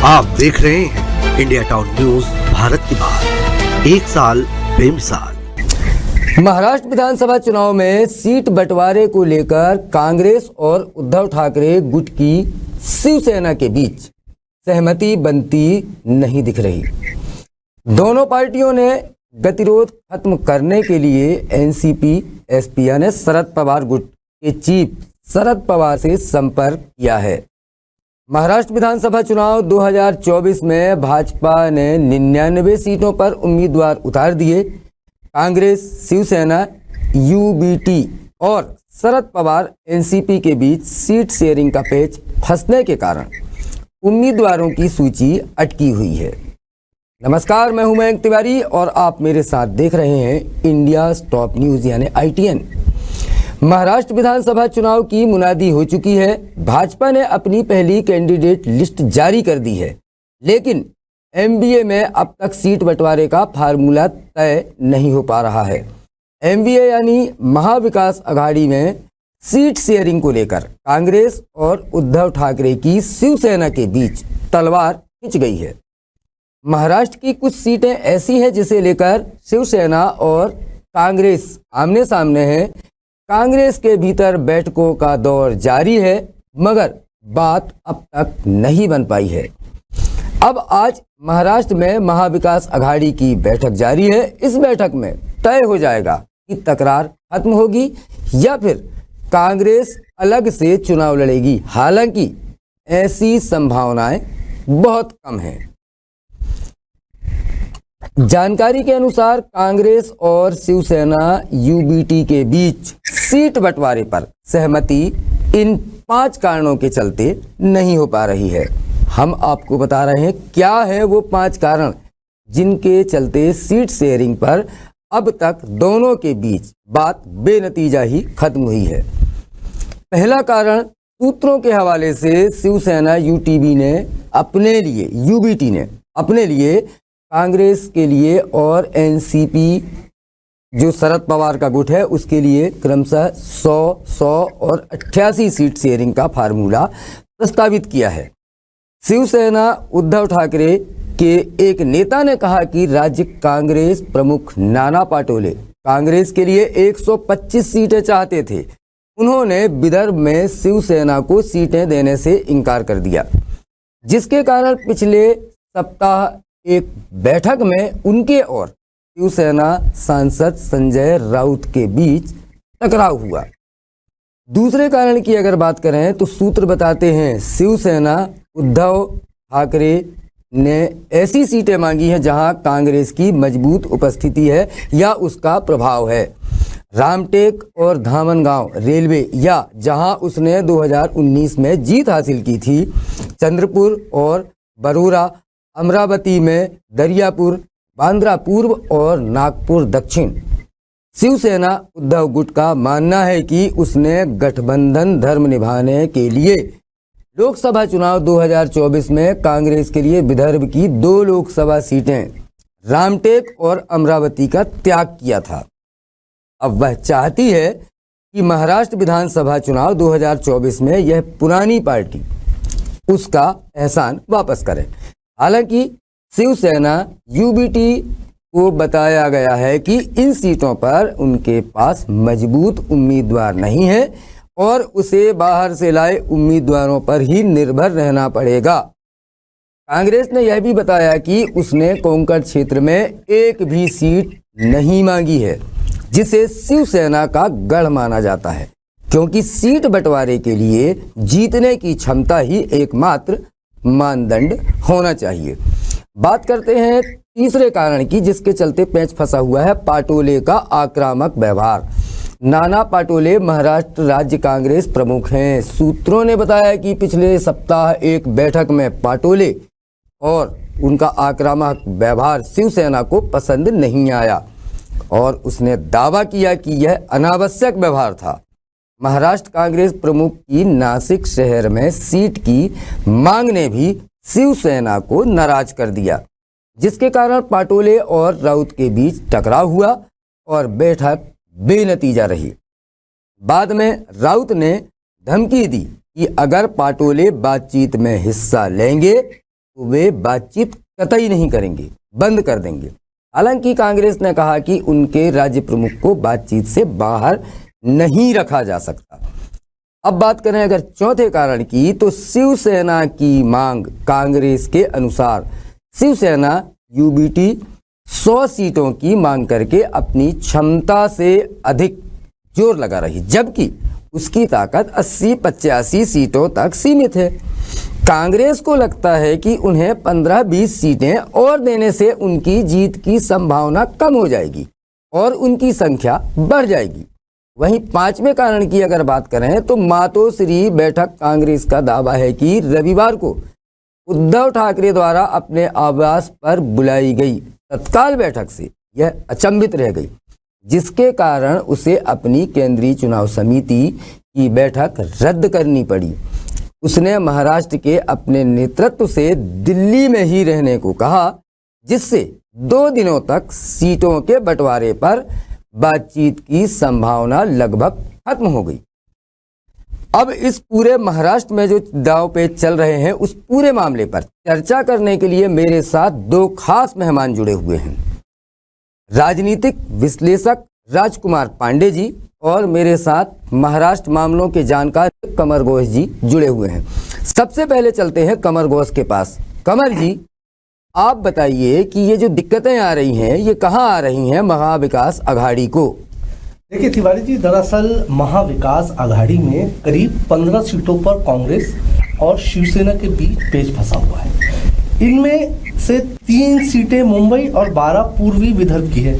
आप देख रहे हैं इंडिया टाउन न्यूज भारत की बात, एक साल बेमिसाल। महाराष्ट्र विधानसभा चुनाव में सीट बंटवारे को लेकर कांग्रेस और उद्धव ठाकरे गुट की शिवसेना के बीच सहमति बनती नहीं दिख रही। दोनों पार्टियों ने गतिरोध खत्म करने के लिए एनसीपी एसपी यानी शरद पवार गुट के चीफ शरद पवार से संपर्क किया है। महाराष्ट्र विधानसभा चुनाव 2024 में भाजपा ने 99 सीटों पर उम्मीदवार उतार दिए। कांग्रेस, शिवसेना, यूबीटी और शरद पवार एनसीपी के बीच सीट शेयरिंग का पेच फंसने के कारण उम्मीदवारों की सूची अटकी हुई है। नमस्कार, मैं हूं मयंक तिवारी और आप मेरे साथ देख रहे हैं इंडिया टॉप न्यूज यानी ITN। महाराष्ट्र विधानसभा चुनाव की मुनादी हो चुकी है। भाजपा ने अपनी पहली कैंडिडेट लिस्ट जारी कर दी है, लेकिन MBA में अब तक सीट बंटवारे का फार्मूला तय नहीं हो पा रहा है। MBA यानी महाविकास अघाड़ी में सीट शेयरिंग को लेकर कांग्रेस और उद्धव ठाकरे की शिवसेना के बीच तलवार खिंच गई है। महाराष्ट्र की कुछ सीटें ऐसी हैं जिसे लेकर शिवसेना और कांग्रेस आमने सामने हैं। कांग्रेस के भीतर बैठकों का दौर जारी है, मगर बात अब तक नहीं बन पाई है। अब आज महाराष्ट्र में महाविकास अघाड़ी की बैठक जारी है। इस बैठक में तय हो जाएगा कि तकरार खत्म होगी या फिर कांग्रेस अलग से चुनाव लड़ेगी। हालांकि ऐसी संभावनाएं बहुत कम हैं। जानकारी के अनुसार कांग्रेस और शिवसेना यूबीटी के बीच सीट बंटवारे पर सहमति इन 5 कारणों के चलते नहीं हो पा रही है। हम आपको बता रहे हैं क्या है वो 5 कारण जिनके चलते सीट शेयरिंग पर अब तक दोनों के बीच बात बेनतीजा ही खत्म हुई है। पहला कारण, सूत्रों के हवाले से शिवसेना यूबीटी ने अपने लिए कांग्रेस के लिए और एनसीपी जो शरद पवार का गुट है उसके लिए क्रमशः 100 और 88 सीट शेयरिंग का फार्मूला प्रस्तावित किया है। शिवसेना उद्धव ठाकरे के एक नेता ने कहा कि राज्य कांग्रेस प्रमुख नाना पाटोले कांग्रेस के लिए 125 सीटें चाहते थे। उन्होंने विदर्भ में शिवसेना को सीटें देने से इनकार कर दिया, जिसके कारण पिछले सप्ताह एक बैठक में उनके और शिवसेना सांसद संजय राउत के बीच टकराव हुआ। दूसरे कारण की अगर बात करें तो सूत्र बताते हैं शिवसेना उद्धव ठाकरे ने ऐसी सीटें मांगी हैं जहां कांग्रेस की मजबूत उपस्थिति है या उसका प्रभाव है। रामटेक और धामनगांव रेलवे या जहां उसने 2019 में जीत हासिल की थी, चंद्रपुर और बरोरा, अमरावती में दरियापुर, बांद्रा पूर्व और नागपुर दक्षिण। शिवसेना उद्धव गुट का मानना है कि उसने गठबंधन धर्म निभाने के लिए लोकसभा चुनाव 2024 में कांग्रेस के लिए विदर्भ की 2 लोकसभा सीटें रामटेक और अमरावती का त्याग किया था। अब वह चाहती है कि महाराष्ट्र विधानसभा चुनाव 2024 में यह पुरानी पार्टी उसका एहसान वापस करे। हालांकि शिवसेना यूबीटी को बताया गया है कि इन सीटों पर उनके पास मजबूत उम्मीदवार नहीं है और उसे बाहर से लाए उम्मीदवारों पर ही निर्भर रहना पड़ेगा। कांग्रेस ने यह भी बताया कि उसने कोंकण क्षेत्र में एक भी सीट नहीं मांगी है, जिसे शिवसेना का गढ़ माना जाता है, क्योंकि सीट बंटवारे के लिए जीतने की क्षमता ही एकमात्र मानदंड होना चाहिए। बात करते हैं तीसरे कारण की, जिसके चलते पेंच फंसा हुआ है पाटोले का आक्रामक व्यवहार। नाना पाटोले महाराष्ट्र राज्य कांग्रेस प्रमुख हैं। सूत्रों ने बताया कि पिछले सप्ताह एक बैठक में पाटोले और उनका आक्रामक व्यवहार शिवसेना को पसंद नहीं आया और उसने दावा किया कि यह अनावश्यक व्यवहार था। महाराष्ट्र कांग्रेस प्रमुख की नासिक शहर में सीट की मांग ने भी शिवसेना को नाराज कर दिया, जिसके कारण पाटोले और राउत के बीच टकराव हुआ और बैठक बेनतीजा रही। बाद में राउत ने धमकी दी कि अगर पाटोले बातचीत में हिस्सा लेंगे तो वे बातचीत कतई नहीं करेंगे, बंद कर देंगे। हालांकि कांग्रेस ने कहा कि उनके राज्य प्रमुख को बातचीत से बाहर नहीं रखा जा सकता। अब बात करें अगर चौथे कारण की, तो शिवसेना की मांग। कांग्रेस के अनुसार शिवसेना यूबीटी 100 सीटों की मांग करके अपनी क्षमता से अधिक जोर लगा रही, जबकि उसकी ताकत 80-85 सीटों तक सीमित है। कांग्रेस को लगता है कि उन्हें 15-20 सीटें और देने से उनकी जीत की संभावना कम हो जाएगी और उनकी संख्या बढ़ जाएगी। वहीं पांचवें कारण की अगर बात करें तो मातोश्री बैठक। कांग्रेस का दावा है कि रविवार को उद्धव ठाकरे द्वारा अपने आवास पर बुलाई गई तत्काल बैठक से यह अचंभित रह गई, जिसके कारण उसे अपनी केंद्रीय चुनाव समिति की बैठक रद्द करनी पड़ी। उसने महाराष्ट्र के अपने नेतृत्व से दिल्ली में ही रहने को कहा, जिससे 2 दिनों तक सीटों के बंटवारे पर बातचीत की संभावना लगभग खत्म हो गई। अब इस पूरे महाराष्ट्र में जो दांव पेच चल रहे हैं, उस पूरे मामले पर चर्चा करने के लिए मेरे साथ 2 खास मेहमान जुड़े हुए हैं। राजनीतिक विश्लेषक राजकुमार पांडे जी और मेरे साथ महाराष्ट्र मामलों के जानकार कमर घोष जी जुड़े हुए हैं। सबसे पहले चलते हैं कमर घोष के पास। कमर जी, आप बताइए कि ये जो दिक्कतें आ रही हैं, ये कहाँ आ रही हैं महाविकास आघाड़ी को? देखिए तिवारी जी, दरअसल महाविकास आघाड़ी में करीब 15 सीटों पर कांग्रेस और शिवसेना के बीच पेच फंसा हुआ है। इनमें से 3 सीटें मुंबई और 12 पूर्वी विदर्भ की है।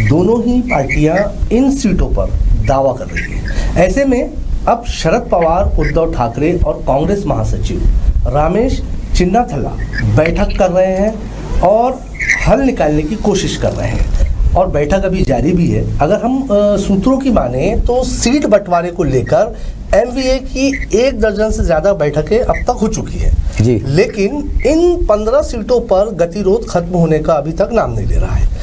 दोनों ही पार्टियां इन सीटों पर दावा कर रही हैं। ऐसे में अब शरद पवार, उद्धव ठाकरे और कांग्रेस महासचिव रमेश चिन्नाथला बैठक कर रहे हैं और हल निकालने की कोशिश कर रहे हैं और बैठक अभी जारी भी है। अगर हम सूत्रों की माने तो सीट बंटवारे को लेकर एमवीए की 1 दर्जन से ज्यादा बैठकें अब तक हो चुकी है जी। लेकिन इन 15 सीटों पर गतिरोध खत्म होने का अभी तक नाम नहीं ले रहा है।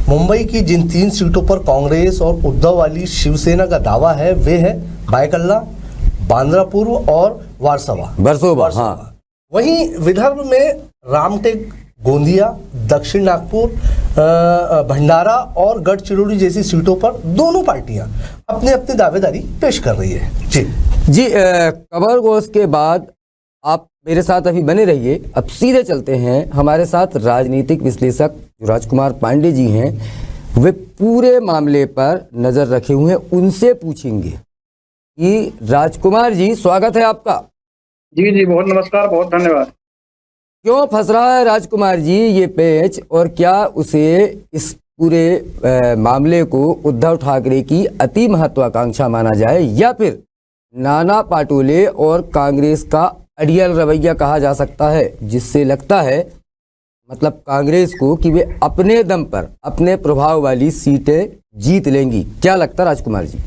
मुंबई की जिन 3 सीटों पर कांग्रेस और उद्धव वाली शिवसेना का दावा है, वे है बायकल्ला, बांद्रा पूर्व और वर्सोवा। हाँ। वहीं विदर्भ में रामटेक, गोंदिया, दक्षिण नागपुर, भंडारा और गढ़चिरौली जैसी सीटों पर दोनों पार्टियां अपनी अपनी दावेदारी पेश कर रही है। जी कमर घोष के बाद आप मेरे साथ अभी बने रहिए। अब सीधे चलते हैं, हमारे साथ राजनीतिक विश्लेषक जो राजकुमार पांडे जी हैं, वे पूरे मामले पर नजर रखे हुए हैं। उनसे पूछेंगे कि राजकुमार जी, स्वागत है आपका। जी, बहुत नमस्कार, बहुत धन्यवाद। क्यों फंस रहा है राजकुमार जी ये पेच, और क्या उसे इस पूरे मामले को उद्धव ठाकरे की अति महत्वाकांक्षा माना जाए, या फिर नाना पाटोले और कांग्रेस का अड़ियल रवैया कहा जा सकता है, जिससे लगता है मतलब कांग्रेस को कि वे अपने दम पर अपने प्रभाव वाली सीटें जीत लेंगी? क्या लगता है राजकुमार जी?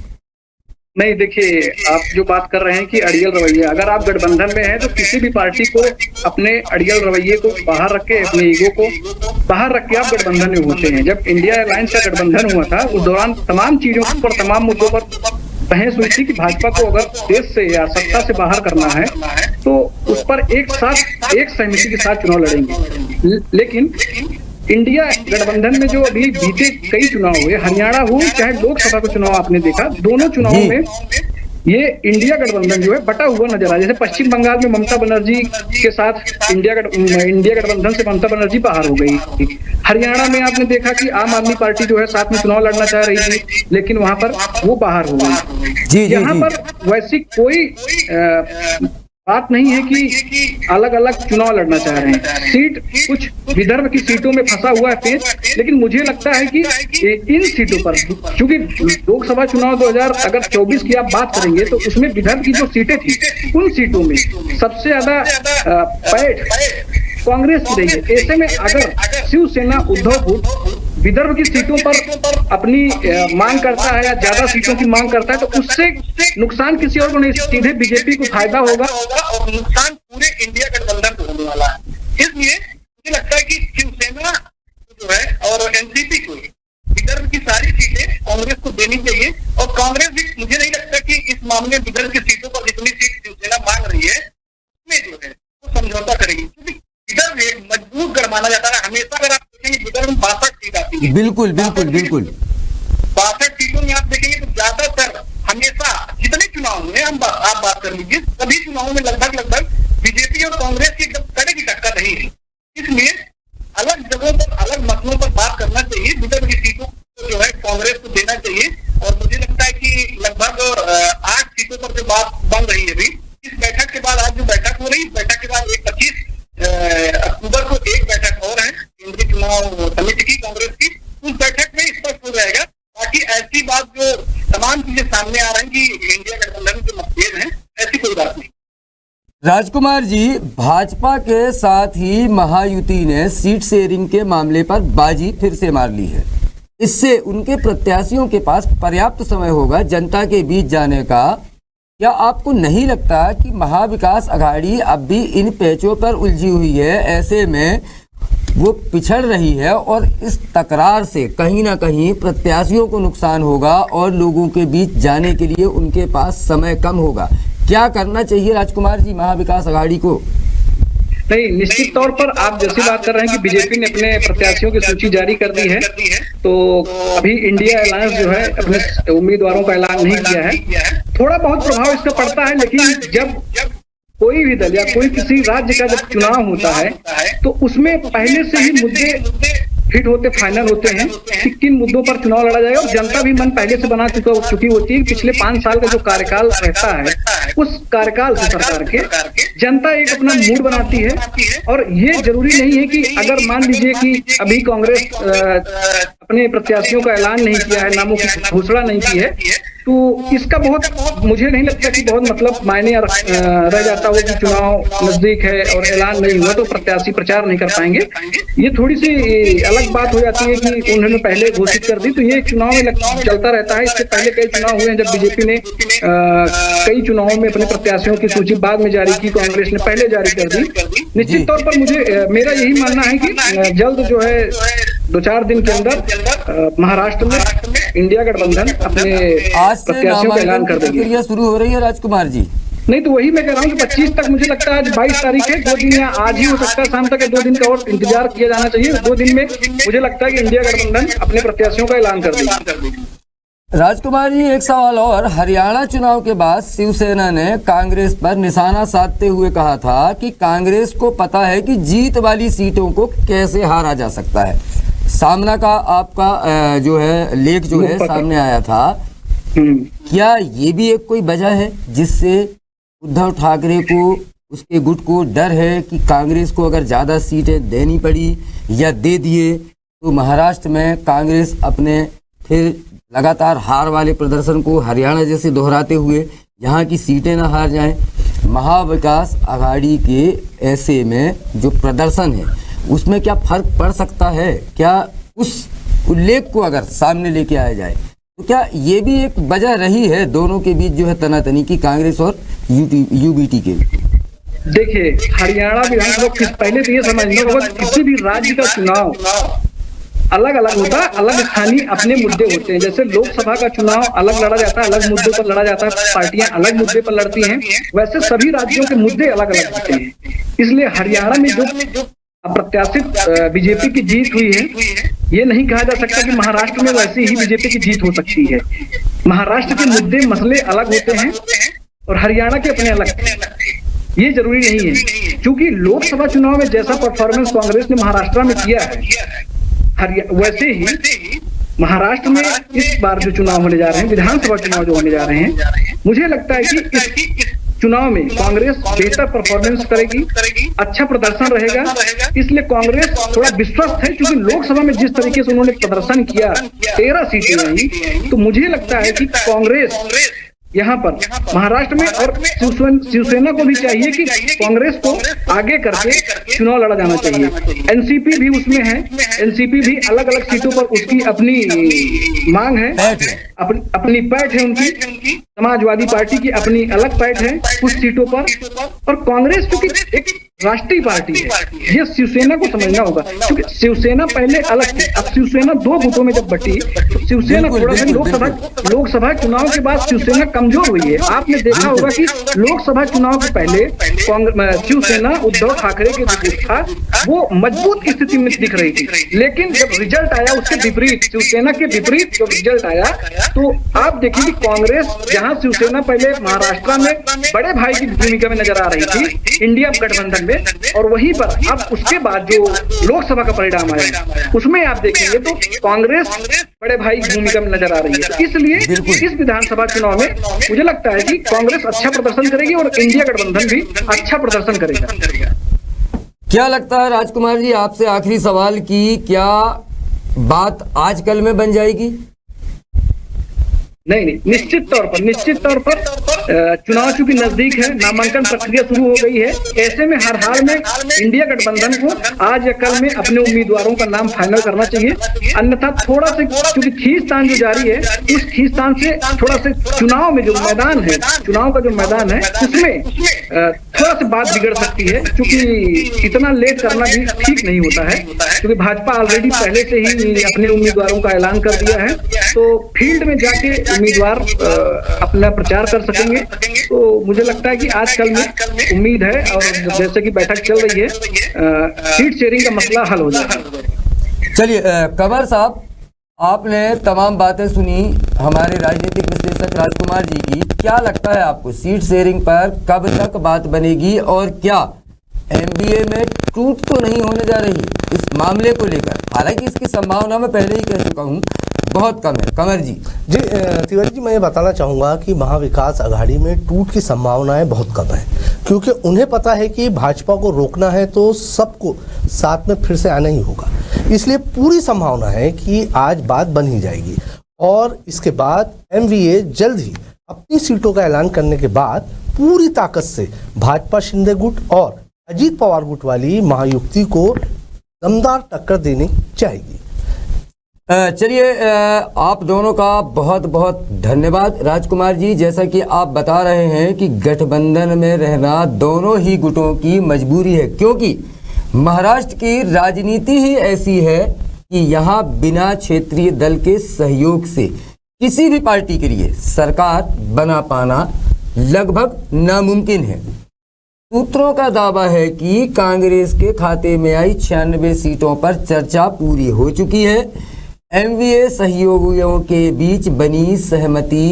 नहीं, देखिए, आप जो बात कर रहे हैं कि अड़ियल रवैया, अगर आप गठबंधन में हैं तो किसी भी पार्टी को अपने अड़ियल रवैये को बाहर रख के, अपने ईगो को बाहर रख के आप गठबंधन में होते हैं। जब इंडिया अलायंस का गठबंधन हुआ था, उस दौरान तमाम चीजों पर, तमाम मुद्दों पर बहस हुई थी कि भाजपा को अगर देश से या सत्ता से बाहर करना है तो उस पर एक सहमति के साथ चुनाव लड़ेंगे। लेकिन इंडिया गठबंधन में जो अभी बीते कई चुनाव हुए, हरियाणा हो चाहे लोकसभा का चुनाव आपने देखा, दोनों चुनावों में ये इंडिया गठबंधन जो है बटा हुआ नजर आया। जैसे पश्चिम बंगाल में ममता बनर्जी के साथ इंडिया गठबंधन से ममता बनर्जी बाहर हो गई। हरियाणा में आपने देखा कि आम आदमी पार्टी जो है साथ में चुनाव लड़ना चाह रही थी, लेकिन वहां पर वो बाहर हो गई। यहाँ पर वैसी कोई बात नहीं है कि अलग अलग चुनाव लड़ना चाह रहे हैं। सीट कुछ विदर्भ की सीटों में फंसा हुआ है पेच, लेकिन मुझे लगता है कि इन सीटों पर, क्योंकि लोकसभा चुनाव 2024 की आप बात करेंगे तो उसमें विदर्भ की जो सीटें थी, उन सीटों में सबसे ज्यादा पैठ कांग्रेस की रही है। ऐसे में अगर शिवसेना उद्धव गुट विदर्भ की सीटों पर अपनी मांग करता है या ज्यादा सीटों की मांग करता है, तो उससे नुकसान किसी और को नहीं, सीधे बीजेपी को फायदा होगा और नुकसान पूरे इंडिया गठबंधन को होने वाला है। इसलिए मुझे लगता है कि शिवसेना जो है और एनसीपी को विदर्भ की सारी सीटें कांग्रेस को देनी चाहिए, और कांग्रेस भी, मुझे नहीं लगता कि इस मामले में विदर्भ की सीटों पर जितनी सीट शिवसेना मांग रही है उसमें जो है वो समझौता करेगी, क्योंकि विदर्भ माना जाता है। हमेशा अगर आप देखेंगे विदर्भ में 62 सीट आती है, बिल्कुल बिल्कुल बिल्कुल 62 सीटों में आप देखेंगे तो ज्यादातर हमेशा जितने चुनाव हुए आप बात कर लीजिए, सभी चुनावों में लगभग बीजेपी और कांग्रेस की एकदम कड़े की टक्कर रही है। इसलिए अलग जगहों पर अलग मसलों पर बात करना चाहिए। विदर्भ की सीटों को जो है कांग्रेस को देना चाहिए, और मुझे लगता है कि लगभग 8 सीटों पर जो बात बन रही है अभी इस बैठक के बाद, आज जो बैठक हो रही है, इस बैठक के बाद 25 अक्टूबर को एक बैठक और है केंद्रीय चुनाव समिति की, कांग्रेस की। उस बैठक में स्पष्ट हो जाएगा। बाकी ऐसी बात जो तमाम चीजें सामने आ रही हैं कि इंडिया गठबंधन के मतभेद हैं, ऐसी कोई बात नहीं। राजकुमार जी, भाजपा के साथ ही महायुति ने सीट शेयरिंग के मामले पर बाजी फिर से मार ली है। इससे उनके प्रत्याशियों के पास पर्याप्त समय होगा जनता के बीच जाने का। क्या आपको नहीं लगता कि महाविकास अघाड़ी अब भी इन पेचों पर उलझी हुई है, ऐसे में वो पिछड़ रही है और इस तकरार से कहीं ना कहीं प्रत्याशियों को नुकसान होगा और लोगों के बीच जाने के लिए उनके पास समय कम होगा? क्या करना चाहिए राजकुमार जी महाविकास अघाड़ी को? नहीं, निश्चित तौर पर आप जैसी बात कर रहे हैं कि बीजेपी ने अपने प्रत्याशियों की सूची जारी कर दी है, तो अभी इंडिया अलायंस जो है अपने उम्मीदवारों का ऐलान नहीं किया है। थोड़ा बहुत प्रभाव इसका पड़ता है, लेकिन जब कोई भी दल या कोई किसी राज्य का जब चुनाव होता है तो उसमें पहले से ही मुद्दे फिट होते, फाइनल होते हैं कि किन मुद्दों पर चुनाव लड़ा जाएगा, और जनता भी मन पहले से बना चुकी होती है। पिछले 5 साल का जो कार्यकाल रहता है उस कार्यकाल से सरकार के जनता एक अपना मूड बनाती है, और ये जरूरी नहीं है कि अगर मान लीजिए कि अभी कांग्रेस अपने प्रत्याशियों का ऐलान नहीं किया है, नामों की घोषणा नहीं की है, तो इसका बहुत मुझे नहीं लगता कि बहुत मतलब मायने रह जाता हो कि चुनाव नजदीक है और ऐलान नहीं हुआ तो प्रत्याशी प्रचार नहीं कर पाएंगे। ये थोड़ी सी अलग बात हो जाती है कि उन्होंने पहले घोषित कर दी, तो ये चुनाव में चलता रहता है। इससे पहले कई चुनाव हुए हैं जब बीजेपी ने कई चुनावों में अपने प्रत्याशियों की सूची बाद में जारी की, कांग्रेस ने पहले जारी कर दी। निश्चित तौर पर मुझे मेरा यही मानना है कि जल्द जो है 2-4 दिन के अंदर महाराष्ट्र में इंडिया गठबंधन अपने प्रत्याशियों का ऐलान कर देगी। प्रक्रिया शुरू हो रही है राजकुमार जी। नहीं तो वही मैं कह रहा हूँ कि 25 तक, मुझे लगता है आज 22 तारीख है, 2 दिन या आज ही हो सकता है शाम तक, 2 दिन का और इंतजार किया जाना चाहिए। 2 दिन में मुझे लगता है कि इंडिया गठबंधन अपने प्रत्याशियों का ऐलान कर देगी। राजकुमार जी, एक सवाल और। हरियाणा चुनाव के बाद शिवसेना ने कांग्रेस पर निशाना साधते हुए कहा था कि कांग्रेस को पता है कि जीत वाली सीटों को कैसे हारा जा सकता है। सामना का आपका जो है लेख जो है सामने आया था, क्या ये भी एक कोई वजह है जिससे उद्धव ठाकरे को, उसके गुट को डर है कि कांग्रेस को अगर ज़्यादा सीटें देनी पड़ी या दे दिए तो महाराष्ट्र में कांग्रेस अपने फिर लगातार हार वाले प्रदर्शन को हरियाणा जैसे दोहराते हुए यहाँ की सीटें ना हार जाएं? महाविकास अघाड़ी के ऐसे में जो प्रदर्शन है उसमें क्या फर्क पड़ सकता है? क्या उस उल्लेख को अगर सामने लेके आया जाए तो क्या ये भी एक वजह रही है दोनों के बीच जो है तनातनी की, कांग्रेस और यूबीटी के? देखिए, हरियाणा विधानसभा पहले तो ये समझना होगा किसी भी राज्य का चुनाव अलग अलग होता है, अलग स्थानीय अपने मुद्दे होते हैं। जैसे लोकसभा का चुनाव अलग लड़ा जाता है, अलग मुद्दों पर लड़ा जाता है, पार्टियां अलग मुद्दे पर लड़ती हैं, वैसे सभी राज्यों के मुद्दे अलग अलग होते हैं। इसलिए हरियाणा में जो अप्रत्याशित बीजेपी की जीत हुई है, ये नहीं कहा जा सकता कि महाराष्ट्र में वैसी ही बीजेपी की जीत हो सकती है। महाराष्ट्र के मुद्दे मसले अलग होते हैं और हरियाणा के अपने अलग, ये जरूरी नहीं है। क्योंकि लोकसभा चुनाव में जैसा परफॉर्मेंस कांग्रेस ने महाराष्ट्र में किया है, वैसे ही महाराष्ट्र में इस बार जो चुनाव होने जा रहे हैं, विधानसभा चुनाव जो होने जा रहे हैं, मुझे लगता है कि इस चुनाव में कांग्रेस बेहतर परफॉर्मेंस करेगी, अच्छा प्रदर्शन रहेगा। इसलिए कांग्रेस थोड़ा विश्वस्त है, क्योंकि लोकसभा में जिस तरीके से उन्होंने प्रदर्शन किया, 13 सीटें आई, तो मुझे लगता है कि कांग्रेस यहाँ पर महाराष्ट्र में, और शिवसेना को भी चाहिए कि कांग्रेस को आगे करके चुनाव लड़ा जाना चाहिए। एनसीपी भी उसमें है, एनसीपी भी अलग अलग सीटों पर उसकी अपनी मांग है, अपनी पैठ है उनकी। समाजवादी पार्टी की अपनी अलग पैठ है कुछ सीटों पर, और कांग्रेस क्योंकि एक राष्ट्रीय पार्टी है, ये शिवसेना को समझना होगा। क्योंकि शिवसेना पहले अलग थी, अब शिवसेना 2 गुटों में जब बटी तो शिवसेना थोड़ा सा लोकसभा चुनाव के बाद शिवसेना कमजोर हुई है। आपने देखा होगा कि लोकसभा चुनाव के पहले शिवसेना उद्धव ठाकरे के जो गुट था वो मजबूत स्थिति में दिख रही थी, लेकिन जब रिजल्ट आया उसके विपरीत, शिवसेना के विपरीत जब रिजल्ट आया तो आप देखिए कि कांग्रेस, जहां शिवसेना पहले महाराष्ट्र में बड़े भाई की भूमिका में नजर आ रही थी इंडिया गठबंधन में, और वहीं पर अब उसके बाद जो लोकसभा का परिणाम आया उसमें आप देखेंगे तो कांग्रेस बड़े भाई की भूमिका में नजर आ रही है। इसलिए इस विधानसभा चुनाव में मुझे लगता है कि कांग्रेस अच्छा प्रदर्शन करेगी और इंडिया गठबंधन भी अच्छा प्रदर्शन करेगा। क्या लगता है राजकुमार जी, आपसे आखिरी सवाल की क्या बात आजकल में बन जाएगी? नहीं, निश्चित तौर पर चुनाव चूंकि नजदीक है, नामांकन प्रक्रिया शुरू हो गई है, ऐसे में हर हाल में इंडिया गठबंधन को आज या कल में अपने उम्मीदवारों का नाम फाइनल करना चाहिए। अन्यथा थोड़ा सा क्योंकि खींचतान जो जारी है, उस खींचतान से थोड़ा सा चुनाव में जो मैदान है, चुनाव का जो मैदान है उसमें थोड़ा सा बात बिगड़ सकती है, क्योंकि इतना लेट करना भी ठीक नहीं होता है, क्योंकि भाजपा ऑलरेडी पहले से ही अपने उम्मीदवारों का ऐलान कर दिया है, तो फील्ड में जाके उम्मीदवार अपना प्रचार कर सकेंगे। तो मुझे लगता है कि आजकल में उम्मीद है, और जैसे कि बैठक चल रही है, सीट शेयरिंग का मसला हल हो जाएगा। चलिए कंवर साहब, आपने तमाम बातें सुनी हमारे राजनीतिक विश्लेषक राजकुमार जी की। क्या लगता है आपको सीट शेयरिंग पर कब तक बात बनेगी, और क्या एमबीए में टूट तो नहीं होने जा रही इस मामले को लेकर? हालांकि इसकी संभावना मैं पहले ही कह चुका हूँ बहुत कम है। कंवर जी। जी तिवारी जी, मैं ये बताना चाहूँगा कि महाविकास आघाड़ी में टूट की संभावनाएं बहुत कम है, क्योंकि उन्हें पता है कि भाजपा को रोकना है तो सबको साथ में फिर से आना ही होगा। इसलिए पूरी संभावना है कि आज बात बन ही जाएगी, और इसके बाद एमवीए जल्द ही अपनी सीटों का ऐलान करने के बाद पूरी ताकत से भाजपा शिंदे गुट और अजीत पवार गुट वाली महायुक्ति को दमदार टक्कर देनी चाहिए। चलिए आप दोनों का बहुत बहुत धन्यवाद राजकुमार जी। जैसा कि आप बता रहे हैं कि गठबंधन में रहना दोनों ही गुटों की मजबूरी है, क्योंकि महाराष्ट्र की राजनीति ही ऐसी है कि यहाँ बिना क्षेत्रीय दल के सहयोग से किसी भी पार्टी के लिए सरकार बना पाना लगभग नामुमकिन है। सूत्रों का दावा है कि कांग्रेस के खाते में आई 96 सीटों पर चर्चा पूरी हो चुकी है। एमवीए सहयोगियों के बीच बनी सहमति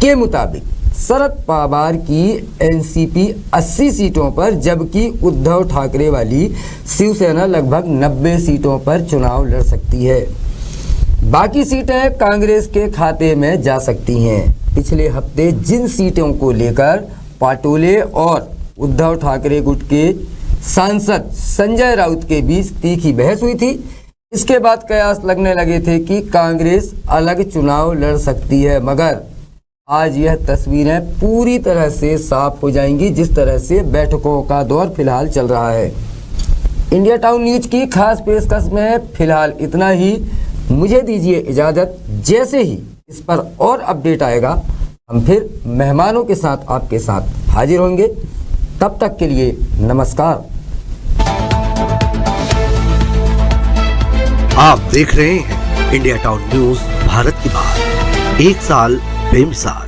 के मुताबिक शरद पवार की एनसीपी 80 सीटों पर, जबकि उद्धव ठाकरे वाली शिवसेना लगभग 90 सीटों पर चुनाव लड़ सकती है। बाकी सीटें कांग्रेस के खाते में जा सकती हैं। पिछले हफ्ते जिन सीटों को लेकर पाटोले और उद्धव ठाकरे गुट के सांसद संजय राउत के बीच तीखी बहस हुई थी, इसके बाद कयास लगने लगे थे कि कांग्रेस अलग चुनाव लड़ सकती है, मगर आज यह तस्वीरें पूरी तरह से साफ हो जाएंगी जिस तरह से बैठकों का दौर फिलहाल चल रहा है। इंडिया टाउन न्यूज की खास पेशकश में फिलहाल इतना ही। मुझे दीजिए इजाज़त। जैसे ही इस पर और अपडेट आएगा हम फिर मेहमानों के साथ आपके साथ हाजिर होंगे। तब तक के लिए नमस्कार। आप देख रहे हैं इंडिया टाउन न्यूज, भारत की बात, एक साल बेमिसाल।